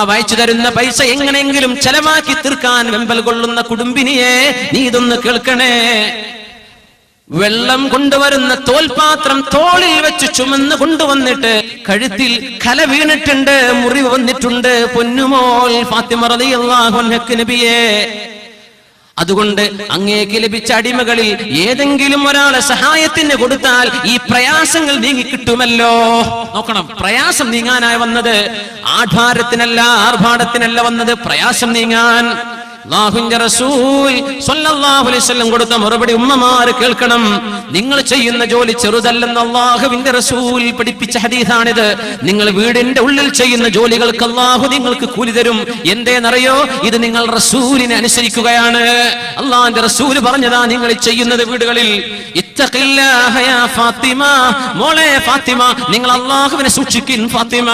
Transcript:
വായിച്ചു തരുന്ന പൈസ എങ്ങനെയെങ്കിലും ചെലവാക്കി തീർക്കാൻ വെമ്പൽ കൊള്ളുന്ന കുടുംബിനിയെ നീ ഇതൊന്ന് കേൾക്കണേ. വെള്ളം കൊണ്ടുവരുന്ന തോൽപാത്രം തോളിൽ വെച്ച് ചുമന്ന് കൊണ്ടുവന്നിട്ട് കഴുത്തിൽ കല വീണിട്ടുണ്ട്, മുറിവ് വന്നിട്ടുണ്ട്. പൊന്നുമോൾ ഫാത്തിമ റളിയല്ലാഹു അൻഹക്ക് നബിയേ, അതുകൊണ്ട് അങ്ങേക്ക് ലഭിച്ച അടിമകളിൽ ഏതെങ്കിലും ഒരാളെ സഹായത്തിന് കൊടുത്താൽ ഈ പ്രയാസങ്ങൾ നീങ്ങിക്കിട്ടുമല്ലോ. നോക്കണം, പ്രയാസം നീങ്ങാനായി വന്നത് ആഢാരത്തിനല്ല, ആർഭാടത്തിനല്ല വന്നത്, പ്രയാസം നീങ്ങാൻ. അല്ലാഹുവിന്റെ റസൂൽ സ്വല്ലല്ലാഹു അലൈഹി വസല്ലം കൊടുത്ത മറുപടി ഉമ്മമാർ കേൾക്കണം. നിങ്ങൾ ചെയ്യുന്ന ജോലി ചെറുതല്ലെന്ന് അല്ലാഹുവിന്റെ റസൂൽ പഠിപ്പിച്ച ഹദീസാണിത്. നിങ്ങൾ വീടിന്റെ ഉള്ളിൽ ചെയ്യുന്ന ജോലികൾക്ക് അല്ലാഹു നിങ്ങൾക്ക് കൂലി തരും. എന്തേന്നറിയോ? ഇത് നിങ്ങൾ റസൂലിനെ അനുസരിക്കുകയാണ്. അല്ലാഹുവിന്റെ റസൂൽ പറഞ്ഞതാ നിങ്ങൾ ചെയ്യുന്നത് വീടുകളിൽ. ഇത്തഖില്ലാഹ യാ ഫാത്തിമ, മോളെ ഫാത്തിമ, നിങ്ങൾ അല്ലാഹുവിനെ സൂക്ഷിക്കിൻ ഫാത്തിമ.